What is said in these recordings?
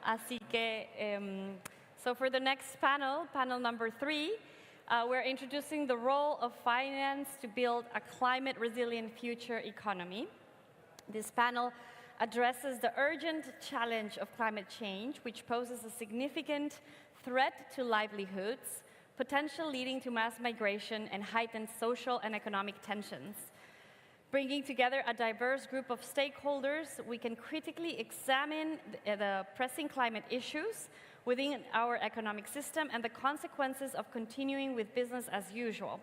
Así que, so for the next panel, panel number 3, we're introducing the role of finance to build a climate-resilient future economy. This panel addresses the urgent challenge of climate change, which poses a significant threat to livelihoods, potential leading to mass migration and heightened social and economic tensions. Bringing together a diverse group of stakeholders, we can critically examine the pressing climate issues within our economic system and the consequences of continuing with business as usual.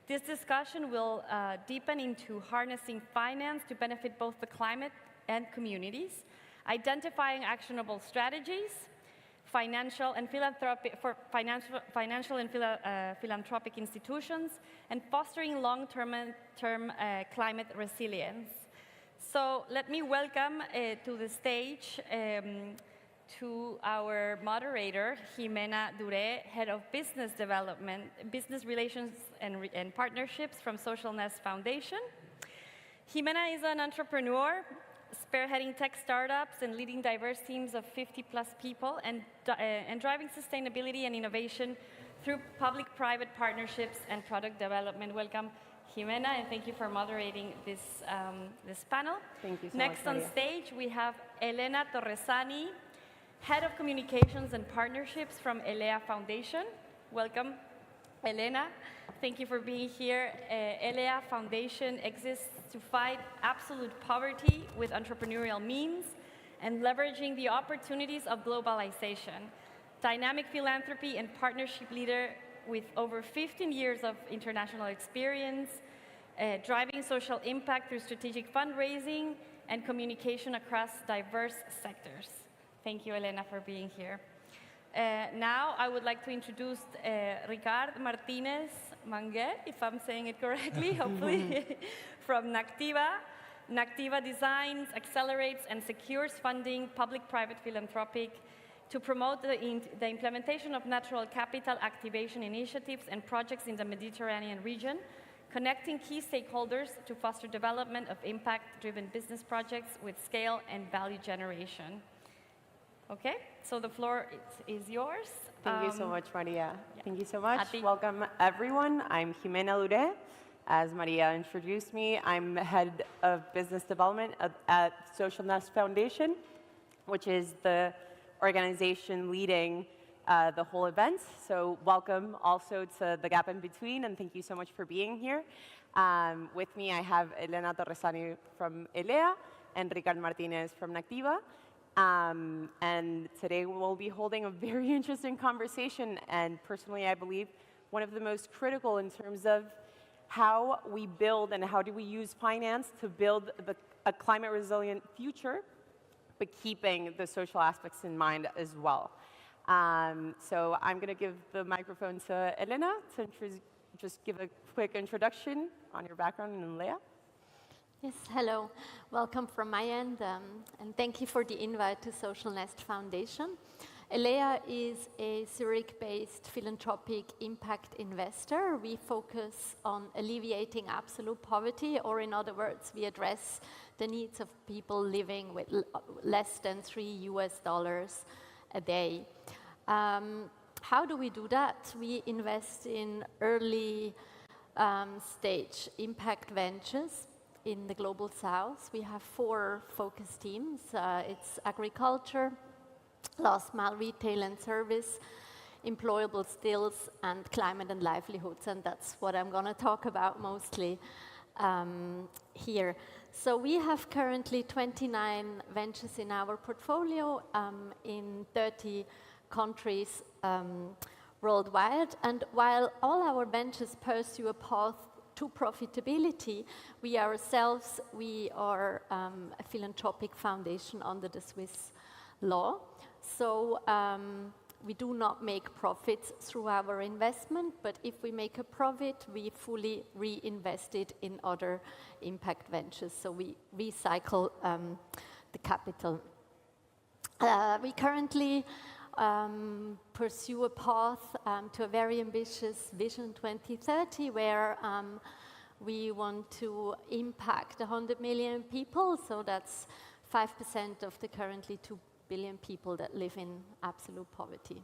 This discussion will deepen into harnessing finance to benefit both the climate and communities, identifying actionable strategies, financial and philanthropic institutions, and fostering long-term climate resilience. So let me welcome to the stage to our moderator, Ximena Duré, Head of Business Development, Business Relations and Partnerships from Social Nest Foundation. Ximena is an entrepreneur, spearheading tech startups and leading diverse teams of 50-plus people and driving sustainability and innovation through public-private partnerships and product development. Welcome, Ximena, and thank you for moderating this panel. Thank you so Next much, on stage, we have Elena Torresani, Head of Communications and Partnerships from Elea Foundation. Welcome, Elena. Thank you for being here. Elea Foundation exists to fight absolute poverty with entrepreneurial means and leveraging the opportunities of globalization. Dynamic philanthropy and partnership leader with over 15 years of international experience, driving social impact through strategic fundraising and communication across diverse sectors. Thank you, Elena, for being here. Now, I would like to introduce Ricard Martinez Manguer, if I'm saying it correctly, hopefully, from Nactiva. Nactiva designs, accelerates, and secures funding, public-private philanthropic, to promote the implementation of natural capital activation initiatives and projects in the Mediterranean region, connecting key stakeholders to foster development of impact-driven business projects with scale and value generation. Okay, so the floor is yours. Thank you so much, Maria. Yeah. Thank you so much. Welcome, everyone. I'm Ximena Duré. As Maria introduced me, I'm Head of Business Development at Social Nest Foundation, which is the organization leading the whole event. So welcome also to the Gap in Between, and thank you so much for being here. With me, I have Elena Torresani from Elea and Ricard Martinez from Nactiva. And today we'll be holding a very interesting conversation, and personally I believe one of the most critical in terms of how we build and how do we use finance to build a climate resilient future, but keeping the social aspects in mind as well. So I'm going to give the microphone to Elena to just give a quick introduction on your background in Elea. Yes, hello. Welcome from my end, and thank you for the invite to Social Nest Foundation. Elea is a Zurich-based philanthropic impact investor. We focus on alleviating absolute poverty, or in other words, we address the needs of people living with less than $3 a day. How do we do that? We invest in early stage impact ventures in the Global South. We have 4 focus teams. It's agriculture, last mile retail and service, employable skills, and climate and livelihoods. And that's what I'm going to talk about mostly here. So we have currently 29 ventures in our portfolio in 30 countries worldwide. And while all our ventures pursue a path to profitability, we ourselves, we are a philanthropic foundation under the Swiss law. So we do not make profits through our investment, but if we make a profit, we fully reinvest it in other impact ventures. So we recycle the capital. We currently pursue a path to a very ambitious Vision 2030, where we want to impact 100 million people. So that's 5% of the currently billion people that live in absolute poverty.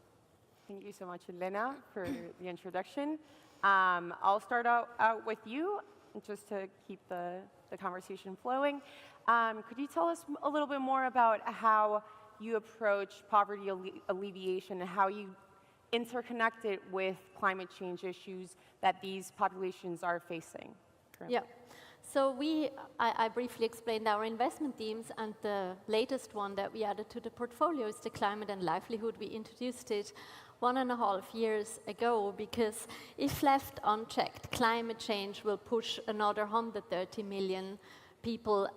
Thank you so much, Elena, for the introduction. I'll start out with you, just to keep the conversation flowing. Could you tell us a little bit more about how you approach poverty alleviation and how you interconnect it with climate change issues that these populations are facing currently? Yeah. So I briefly explained our investment themes, and the latest one that we added to the portfolio is the climate and livelihood. We introduced it 1.5 years ago because if left unchecked, climate change will push another 130 million people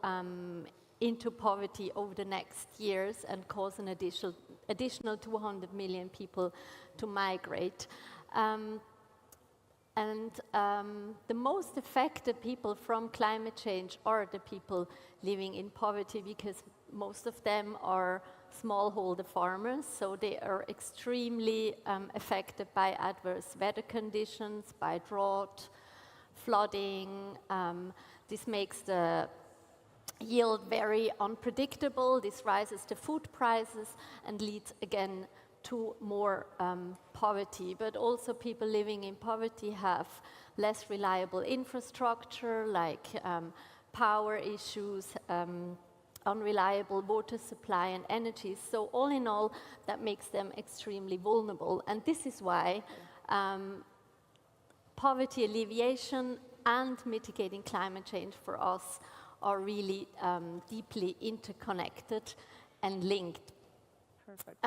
into poverty over the next years and cause an additional 200 million people to migrate. The most affected people from climate change are the people living in poverty, because most of them are smallholder farmers, so they are extremely affected by adverse weather conditions, by drought, flooding. This makes the yield very unpredictable. This rises the food prices and leads again to more poverty. But also people living in poverty have less reliable infrastructure, like power issues, unreliable water supply and energy. So all in all, that makes them extremely vulnerable. And this is why poverty alleviation and mitigating climate change for us are really deeply interconnected and linked. Perfect.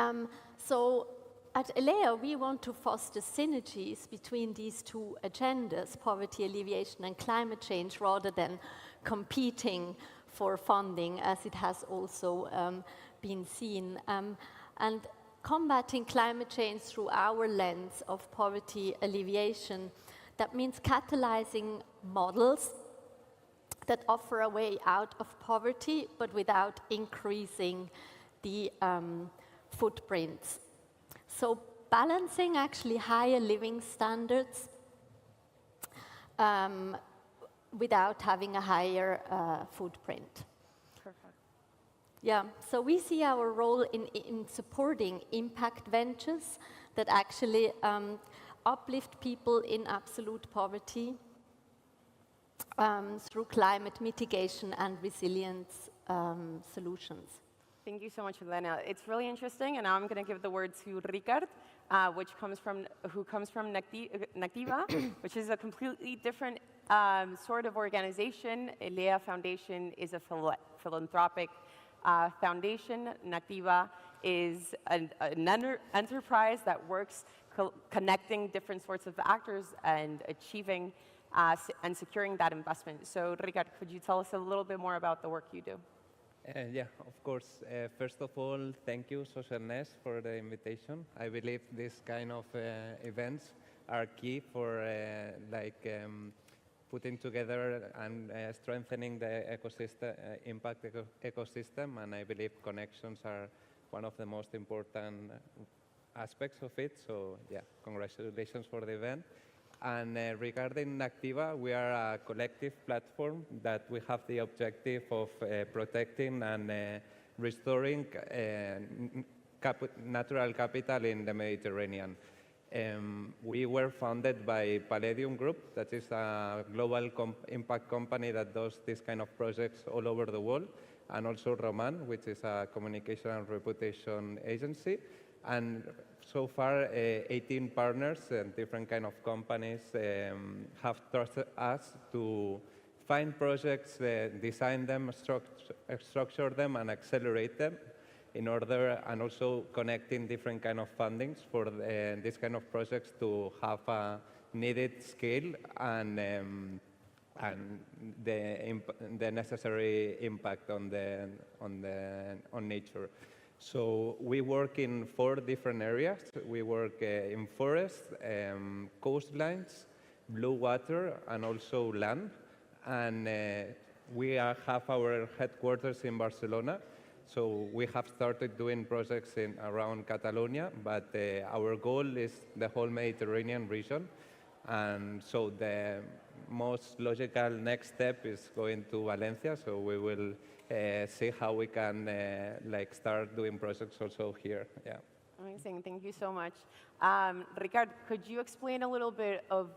So at elea, we want to foster synergies between these two agendas, poverty alleviation and climate change, rather than competing for funding, as it has also been seen. And combating climate change through our lens of poverty alleviation, that means catalyzing models that offer a way out of poverty, but without increasing the footprints. So balancing actually higher living standards without having a higher footprint. Perfect. Yeah, so we see our role in supporting impact ventures that actually uplift people in absolute poverty through climate mitigation and resilience solutions. Thank you so much, Elena. It's really interesting, and now I'm going to give the word to Ricard, who comes from Nactiva, which is a completely different sort of organization. Elea Foundation is a philanthropic foundation. Nactiva is an enterprise that works connecting different sorts of actors and achieving and securing that investment. So, Ricard, could you tell us a little bit more about the work you do? Yeah, of course. First of all, thank you, Social Nest, for the invitation. I believe this kind of events are key for putting together and strengthening the ecosystem, impact ecosystem, and I believe connections are one of the most important aspects of it. So, yeah, congratulations for the event. And regarding Nactiva, we are a collective platform that we have the objective of protecting and restoring natural capital in the Mediterranean. We were founded by Palladium Group, that is a global impact company that does this kind of projects all over the world, and also Roman, which is a communication and reputation agency. And so far, 18 partners and different kind of companies have trusted us to find projects, design them, structure them, and accelerate them in order, and also connecting different kind of fundings for this kind of projects to have a needed scale and the necessary impact on nature. So we work in 4 different areas. We work in forests, coastlines, blue water, and also land. And we have our headquarters in Barcelona. So we have started doing projects around Catalonia, but our goal is the whole Mediterranean region. And so the most logical next step is going to Valencia. So we will see how we can like start doing projects also here. Yeah. Amazing, thank you so much. Ricard, could you explain a little bit of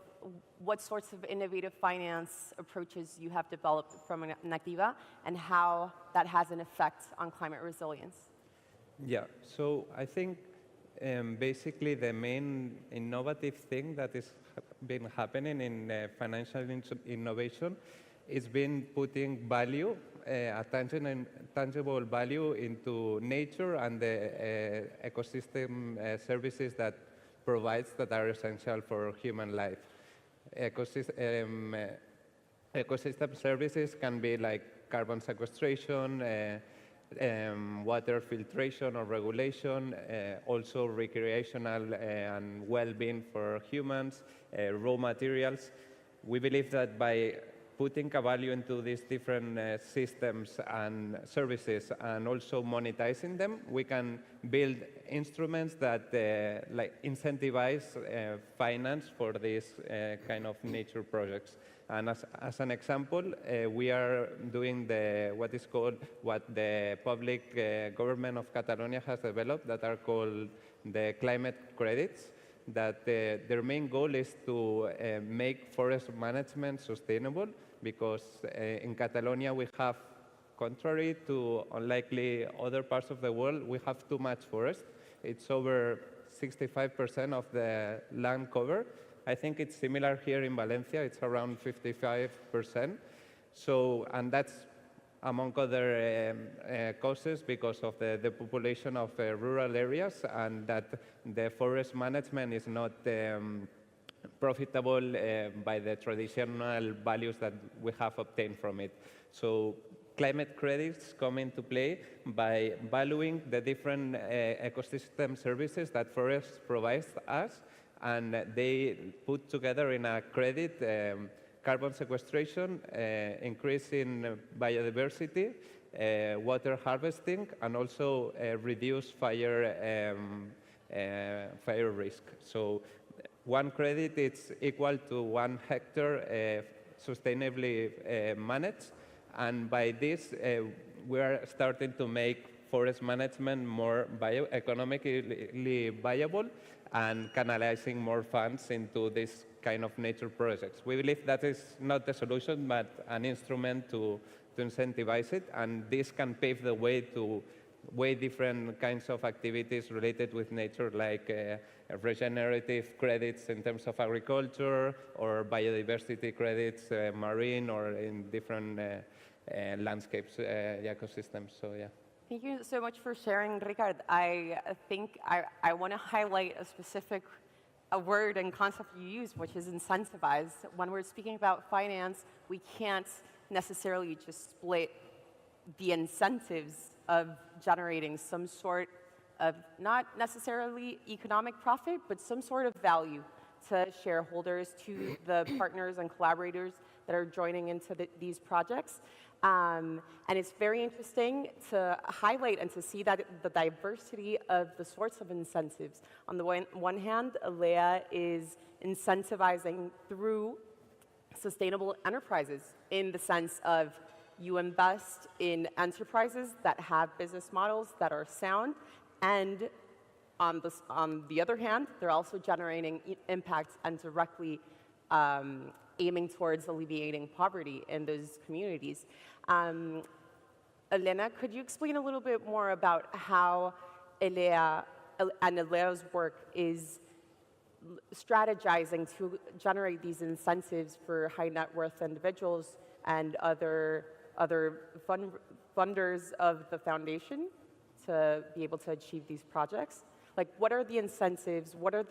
what sorts of innovative finance approaches you have developed from Nactiva and how that has an effect on climate resilience? Yeah, so I think basically the main innovative thing that is been happening in financial innovation is been putting value, a tangible value into nature and the ecosystem services that provides that are essential for human life. Ecosystem services can be like carbon sequestration, water filtration or regulation, also recreational and well-being for humans, raw materials. We believe that by putting a value into these different systems and services and also monetizing them, we can build instruments that like incentivize finance for these kind of nature projects. And as an example, we are doing what the public government of Catalonia has developed that are called the climate credits, that their main goal is to make forest management sustainable, because in Catalonia we have, contrary to unlikely other parts of the world, we have too much forest. It's over 65% of the land cover. I think it's similar here in Valencia, it's around 55%. So, and that's among other causes because of the population of rural areas, and that the forest management is not profitable by the traditional values that we have obtained from it. So climate credits come into play by valuing the different ecosystem services that forest provides us, and they put together in a credit carbon sequestration, increase in biodiversity, water harvesting, and also reduce fire risk. So one credit is equal to 1 hectare sustainably managed, and by this we are starting to make forest management more economically viable and canalizing more funds into this kind of nature projects. We believe that is not the solution, but an instrument to incentivize it, and this can pave the way to way different kinds of activities related with nature, like regenerative credits in terms of agriculture, or biodiversity credits, marine, or in different landscapes, ecosystems, so yeah. Thank you so much for sharing, Ricard. I think I want to highlight a word and concept you use, which is incentivize. When we're speaking about finance, we can't necessarily just split the incentives of generating some sort of, not necessarily economic profit, but some sort of value to shareholders, to the partners and collaborators that are joining into these projects. And it's very interesting to highlight and to see that the diversity of the sorts of incentives. On the one hand, elea is incentivizing through sustainable enterprises, in the sense of you invest in enterprises that have business models that are sound, and on the other hand, they're also generating impact and directly aiming towards alleviating poverty in those communities. Elena, could you explain a little bit more about how elea and elea's work is strategizing to generate these incentives for high net worth individuals and other funders of the foundation to be able to achieve these projects? Like, what are the incentives? What are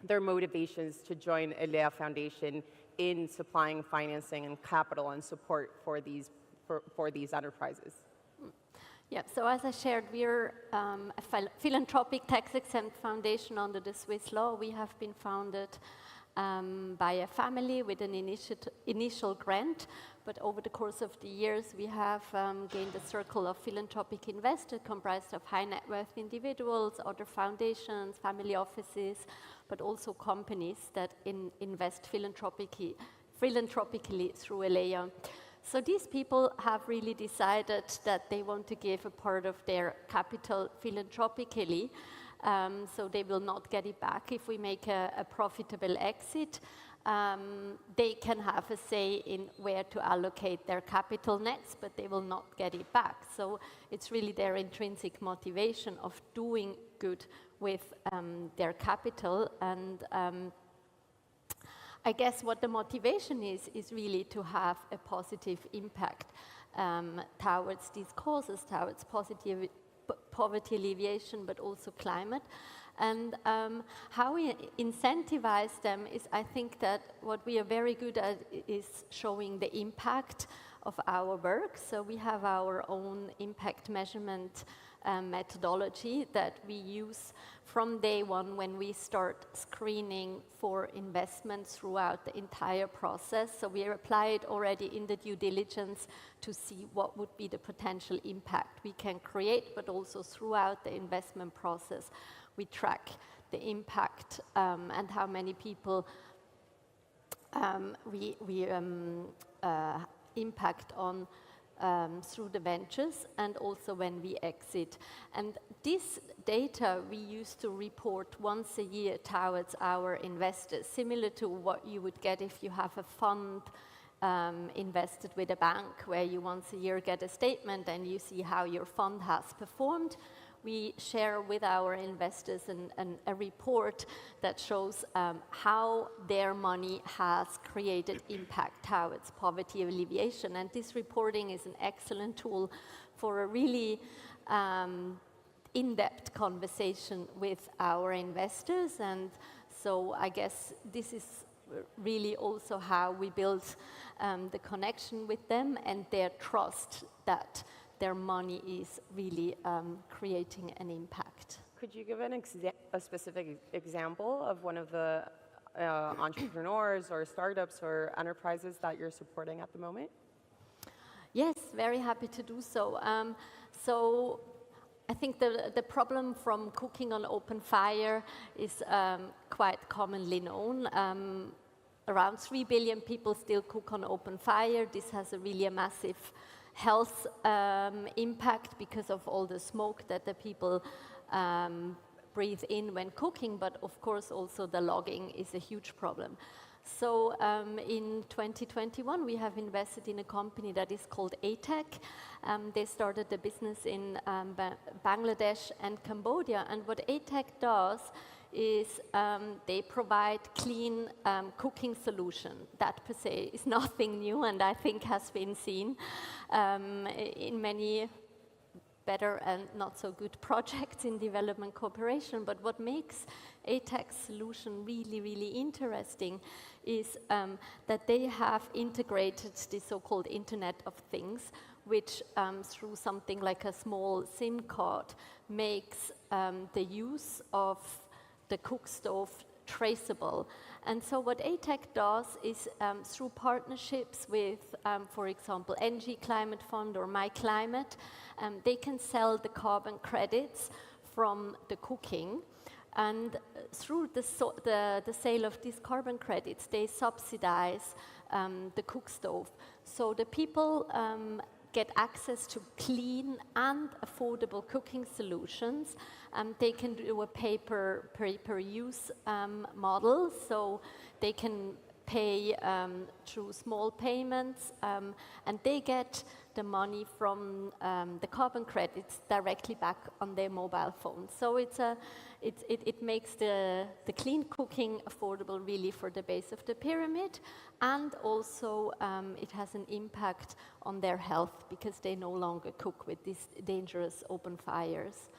their motivations to join Elea Foundation in supplying financing and capital and support for these enterprises? Yeah, so as I shared, we're a philanthropic tax-exempt foundation under the Swiss law. We have been founded by a family with an initial grant, but over the course of the years, we have gained a circle of philanthropic investors comprised of high net worth individuals, other foundations, family offices, but also companies that invest philanthropically through Elea. So these people have really decided that they want to give a part of their capital philanthropically, so they will not get it back if we make a profitable exit. They can have a say in where to allocate their capital next, but they will not get it back. So it's really their intrinsic motivation of doing good with their capital. And I guess what the motivation is really to have a positive impact towards these causes, towards poverty alleviation, but also climate. And how we incentivize them is, I think that what we are very good at is showing the impact of our work. So we have our own impact measurement methodology that we use from day one when we start screening for investments throughout the entire process. So we apply it already in the due diligence to see what would be the potential impact we can create, but also throughout the investment process we track the impact and how many people we impact on through the ventures, and also when we exit. And this data we used to report once a year towards our investors, similar to what you would get if you have a fund invested with a bank, where you once a year get a statement and you see how your fund has performed. We share with our investors a report that shows how their money has created impact towards poverty alleviation. And this reporting is an excellent tool for a really in-depth conversation with our investors. And so I guess this is really also how we build the connection with them and their trust that their money is really creating an impact. Could you give a specific example of one of the entrepreneurs or startups or enterprises that you're supporting at the moment? Yes, very happy to do so. So I think the problem from cooking on open fire is quite commonly known. Around 3 billion people still cook on open fire. This has really a massive health impact because of all the smoke that the people breathe in when cooking, but of course also the logging is a huge problem. So in 2021 we have invested in a company that is called ATEC. They started the business in Bangladesh and Cambodia, and what ATEC does is they provide clean cooking solution. That per se is nothing new, and I think has been seen in many better and not so good projects in development cooperation. But what makes ATEC's solution really, really interesting is that they have integrated the so-called Internet of Things, which through something like a small SIM card makes the use of the cook stove traceable. And so what ATEC does is through partnerships with, for example, NG Climate Fund or My Climate, they can sell the carbon credits from the cooking. And through the sale of these carbon credits, they subsidize the cook stove. So the people get access to clean and affordable cooking solutions. They can do a pay-per-use model, so they can pay through small payments, and they get the money from the carbon credits directly back on their mobile phone. So it makes the clean cooking affordable really for the base of the pyramid, and also it has an impact on their health because they no longer cook with these dangerous open fires.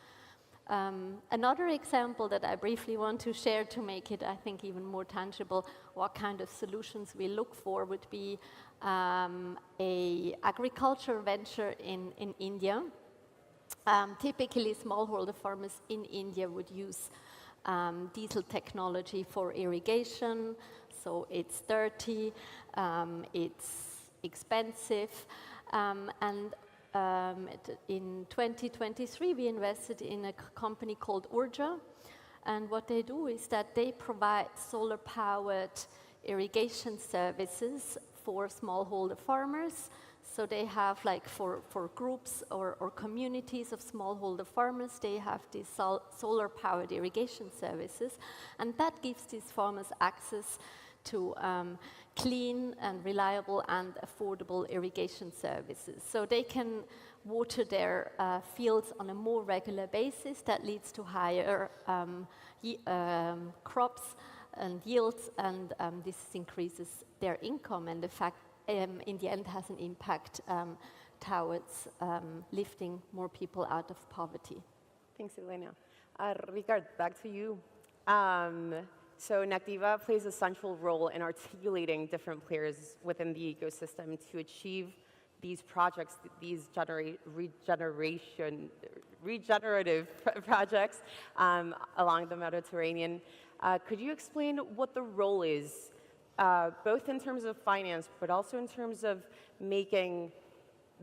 Another example that I briefly want to share to make it, I think, even more tangible, what kind of solutions we look for would be a agriculture venture in India. Typically, smallholder farmers in India would use diesel technology for irrigation, so it's dirty, it's expensive, and in 2023 we invested in a company called Urja, and what they do is that they provide solar-powered irrigation services for smallholder farmers. So they have, like, for groups or communities of smallholder farmers, they have these solar-powered irrigation services, and that gives these farmers access to clean and reliable and affordable irrigation services. So they can water their fields on a more regular basis. That leads to higher crops and yields, and this increases their income, and the fact in the end has an impact towards lifting more people out of poverty. Thanks, Elena. Ricard, back to you. So Nactiva plays a central role in articulating different players within the ecosystem to achieve these projects, these regenerative projects along the Mediterranean. Could you explain what the role is, both in terms of finance, but also in terms of making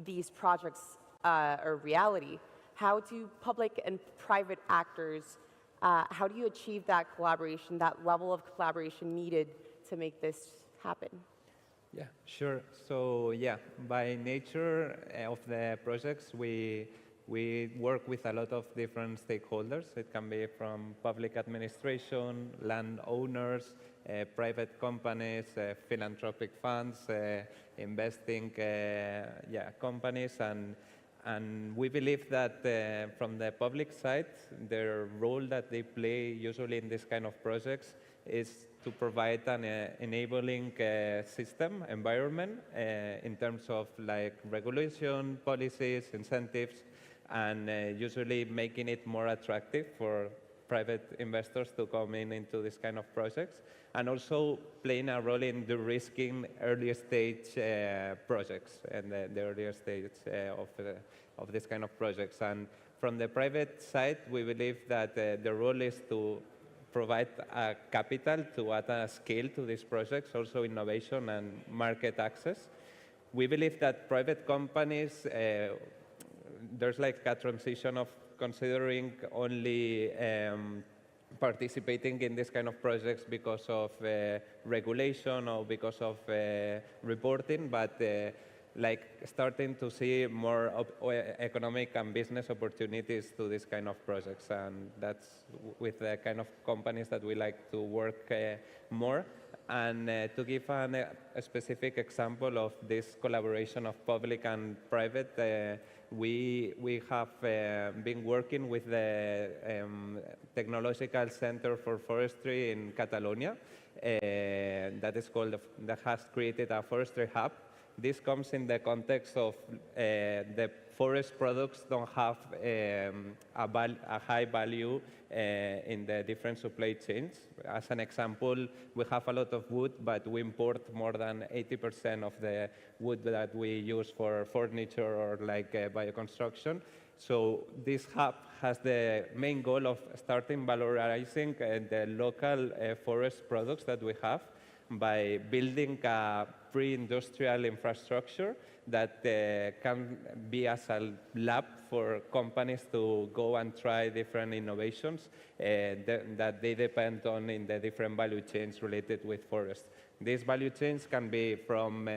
these projects a reality? How do public and private actors, how do you achieve that collaboration, that level of collaboration needed to make this happen? Yeah, sure. So yeah, by nature of the projects, we work with a lot of different stakeholders. It can be from public administration, landowners, private companies, philanthropic funds, investing companies, and we believe that from the public side, the role that they play usually in this kind of projects is to provide an enabling system, environment, in terms of like regulation, policies, incentives, and usually making it more attractive for private investors to come into this kind of projects, and also playing a role in de-risking early stage projects and the earlier stage of this kind of projects. And from the private side, we believe that the role is to provide capital to add a scale to these projects, also innovation and market access. We believe that private companies, there's like a transition of considering only participating in this kind of projects because of regulation or because of reporting, but like starting to see more economic and business opportunities to this kind of projects, and that's with the kind of companies that we like to work more. And to give a specific example of this collaboration of public and private, we have been working with the Technological Center for Forestry in Catalonia, that has created a forestry hub. This comes in the context of the forest products don't have a high value in the different supply chains. As an example, we have a lot of wood, but we import more than 80% of the wood that we use for furniture or like bioconstruction. So this hub has the main goal of starting valorizing the local forest products that we have by building a pre-industrial infrastructure that can be as a lab for companies to go and try different innovations that they depend on in the different value chains related with forests. These value chains can be from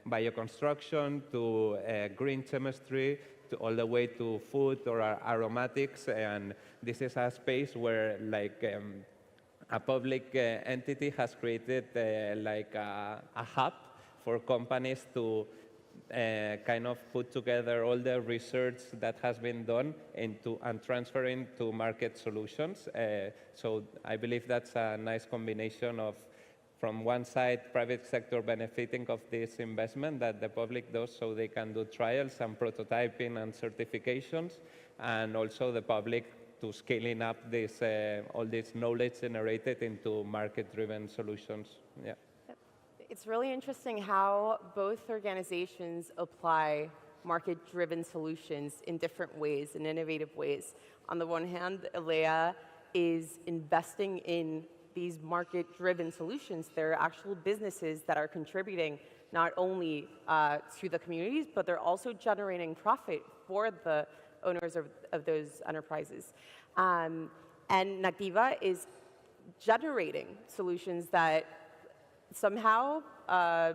bioconstruction to green chemistry, to all the way to food or aromatics, and this is a space where like a public entity has created like a hub for companies to kind of put together all the research that has been done into and transferring to market solutions. So I believe that's a nice combination of, from one side, private sector benefiting of this investment that the public does so they can do trials and prototyping and certifications, and also the public to scaling up this, all this knowledge generated into market-driven solutions. Yeah. It's really interesting how both organizations apply market-driven solutions in different ways, in innovative ways. On the one hand, elea is investing in these market-driven solutions. There are actual businesses that are contributing not only to the communities, but they're also generating profit for the owners of those enterprises. And Nactiva is generating solutions that somehow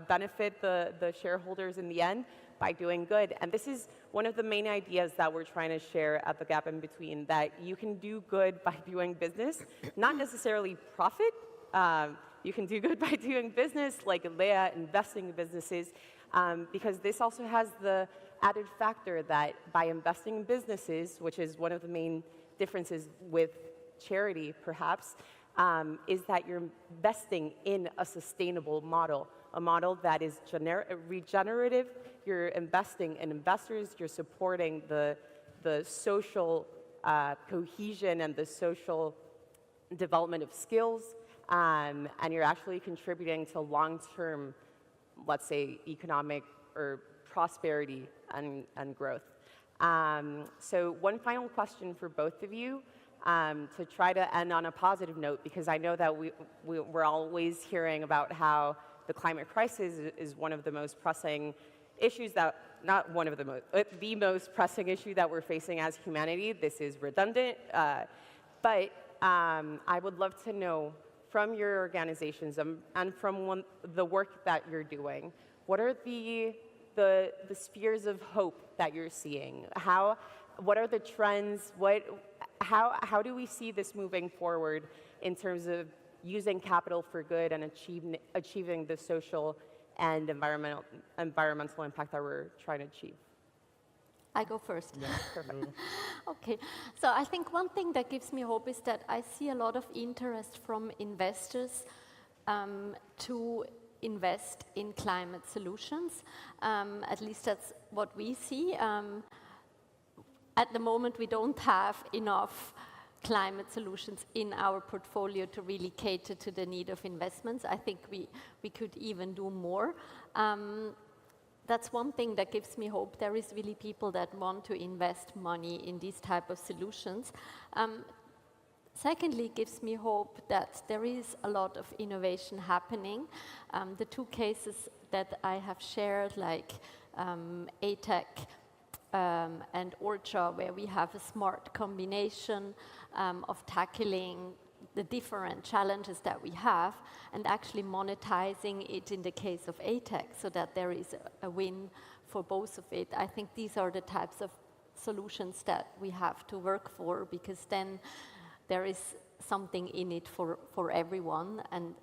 benefit the shareholders in the end, by doing good. And this is one of the main ideas that we're trying to share at the Gap in Between, that you can do good by doing business, not necessarily profit. You can do good by doing business, like Elea, investing in businesses, because this also has the added factor that by investing in businesses, which is one of the main differences with charity, perhaps, is that you're investing in a sustainable model, a model that is regenerative. You're investing in investors. You're supporting the social cohesion and the social development of skills, and you're actually contributing to long-term, let's say, economic or prosperity and growth. So one final question for both of you, to try to end on a positive note, because I know that we're always hearing about how the climate crisis is one of the most pressing issues that, not one of the most, the most pressing issue that we're facing as humanity. This is redundant, but I would love to know from your organizations and from the work that you're doing, what are the spheres of hope that you're seeing? What are the trends? How do we see this moving forward in terms of using capital for good and achieving the social and environmental impact that we're trying to achieve? I go first. Yeah, perfect. Okay, so I think one thing that gives me hope is that I see a lot of interest from investors to invest in climate solutions. At least that's what we see. At the moment, we don't have enough climate solutions in our portfolio to really cater to the need of investments. I think we could even do more. That's one thing that gives me hope. There is really people that want to invest money in these type of solutions. Secondly, it gives me hope that there is a lot of innovation happening. The two cases that I have shared, like ATEC and Orcha, where we have a smart combination of tackling the different challenges that we have and actually monetizing it in the case of ATEC so that there is a win for both of it. I think these are the types of solutions that we have to work for, because then there is something in it for everyone, and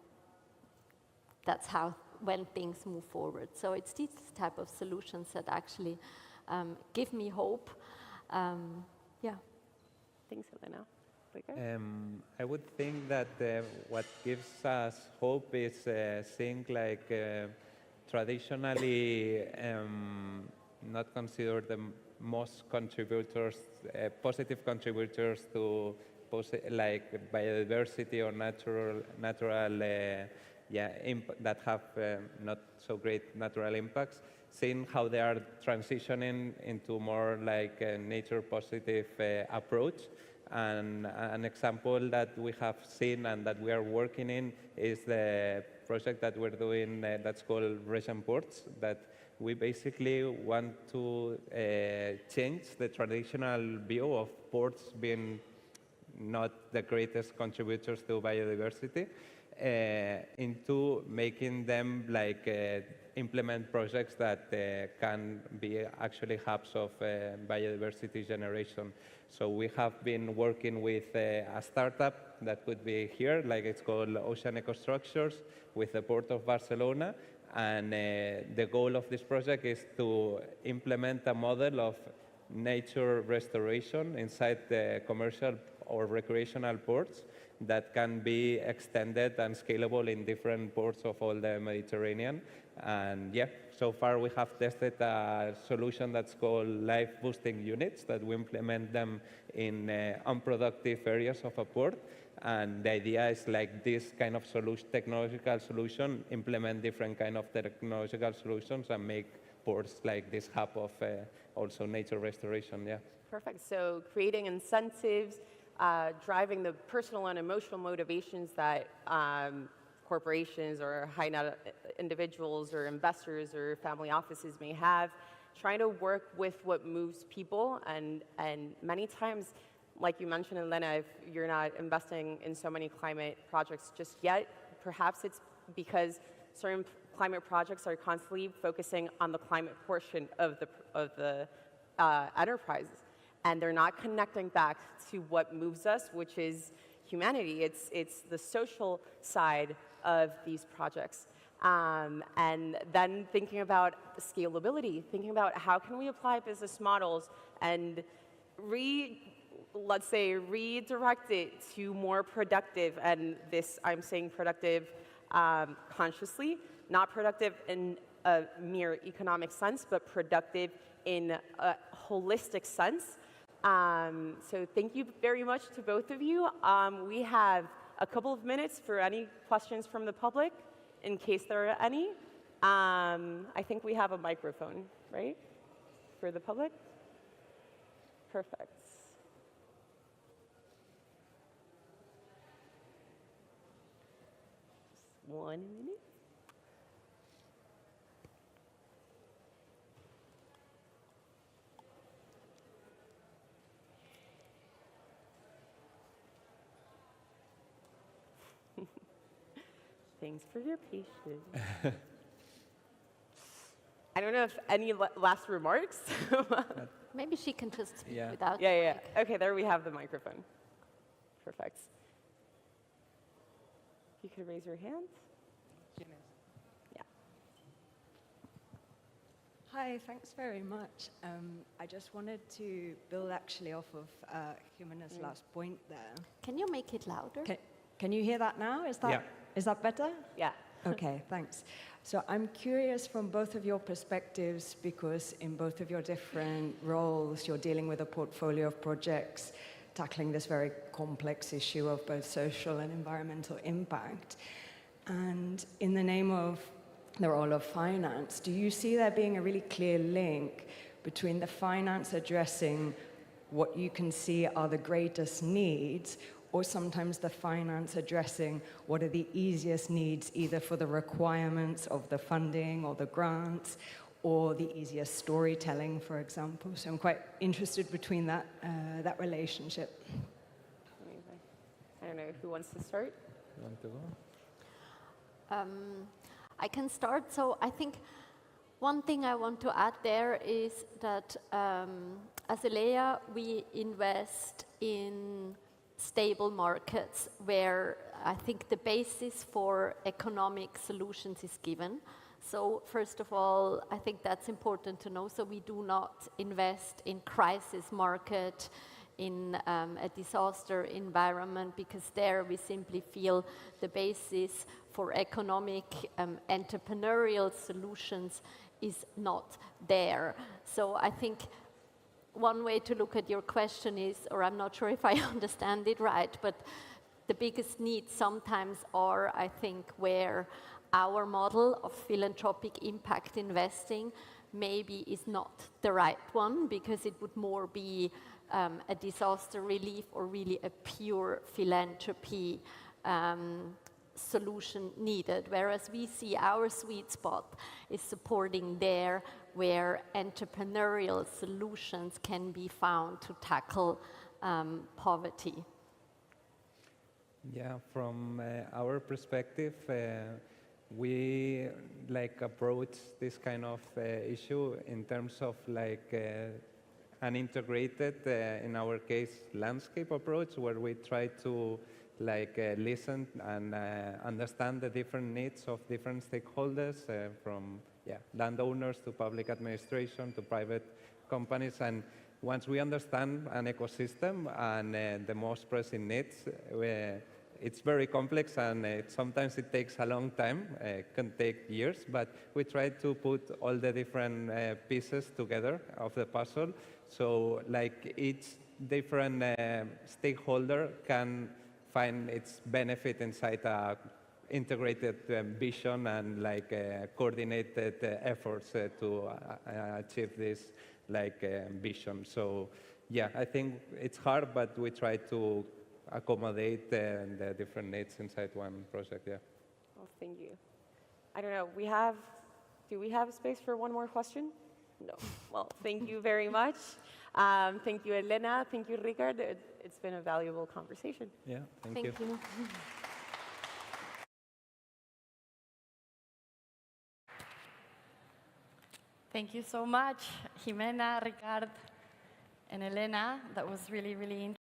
that's how, when things move forward. So it's these type of solutions that actually give me hope. Yeah. Thanks, Elena. I would think that what gives us hope is seeing like traditionally not considered the most contributors, positive contributors to like biodiversity or natural that have not so great natural impacts, seeing how they are transitioning into more like a nature positive approach. And an example that we have seen and that we are working in is the project that we're doing that's called Region Ports, that we basically want to change the traditional view of ports being not the greatest contributors to biodiversity into making them like implement projects that can be actually hubs of biodiversity generation. So we have been working with a startup that could be here, like it's called Ocean Ecostructures, with the Port of Barcelona. And the goal of this project is to implement a model of nature restoration inside the commercial or recreational ports that can be extended and scalable in different ports of all the Mediterranean. And yeah, so far we have tested a solution that's called life boosting units that we implement them in unproductive areas of a port. And the idea is like this kind of technological solution, implement different kind of technological solutions and make ports like this hub of also nature restoration, yeah. Perfect, so creating incentives, driving the personal and emotional motivations that corporations or high net individuals or investors or family offices may have, trying to work with what moves people, and many times, like you mentioned, Elena, if you're not investing in so many climate projects just yet, perhaps it's because certain climate projects are constantly focusing on the climate portion of the enterprise, and they're not connecting back to what moves us, which is humanity. It's the social side of these projects. And then thinking about scalability, thinking about how can we apply business models and let's say, redirect it to more productive, and this, I'm saying productive consciously, not productive in a mere economic sense, but productive in a holistic sense. So thank you very much to both of you. We have a couple of minutes for any questions from the public, in case there are any. I think we have a microphone, right, for the public? Perfect. Just 1 minute. Thanks for your patience. I don't know if any last remarks. Maybe she can just speak Yeah. without. Yeah. Okay, there we have the microphone. Perfect. You could raise your hand. Yeah. Hi, thanks very much. I just wanted to build actually off of Ximena's last point there. Can you make it louder? Can you hear that now? Is that better? Yeah. Okay, thanks. So I'm curious from both of your perspectives, because in both of your different roles, you're dealing with a portfolio of projects tackling this very complex issue of both social and environmental impact. And in the name of the role of finance, do you see there being a really clear link between the finance addressing what you can see are the greatest needs, or sometimes the finance addressing what are the easiest needs, either for the requirements of the funding or the grants, or the easiest storytelling, for example? So I'm quite interested between that relationship. Amazing. I don't know who wants to start. You want to go? I can start. So I think one thing I want to add there is that as elea, we invest in stable markets where I think the basis for economic solutions is given. So first of all, I think that's important to know. So we do not invest in crisis market, in a disaster environment, because there we simply feel the basis for economic entrepreneurial solutions is not there. So I think one way to look at your question is, or I'm not sure if I understand it right, but the biggest needs sometimes are, I think, where our model of philanthropic impact investing maybe is not the right one, because it would more be a disaster relief or really a pure philanthropy solution needed, whereas we see our sweet spot is supporting there where entrepreneurial solutions can be found to tackle poverty. Yeah, from our perspective, we approach this kind of issue in terms of an integrated, in our case, landscape approach, where we try to listen and understand the different needs of different stakeholders, from landowners to public administration to private companies. And once we understand an ecosystem and the most pressing needs, it's very complex, and sometimes it takes a long time. It can take years, but we try to put all the different pieces together of the puzzle. So each different stakeholder can find its benefit inside a integrated vision and coordinated efforts to achieve this vision. So yeah, I think it's hard, but we try to accommodate the different needs inside one project. Yeah. Well, thank you. I don't know. Do we have space for one more question? No. Well, thank you very much. Thank you, Elena. Thank you, Ricard. It's been a valuable conversation. Yeah. Thank Thank you. Thank you so much, Ximena, Ricard, and Elena. That was really, really interesting.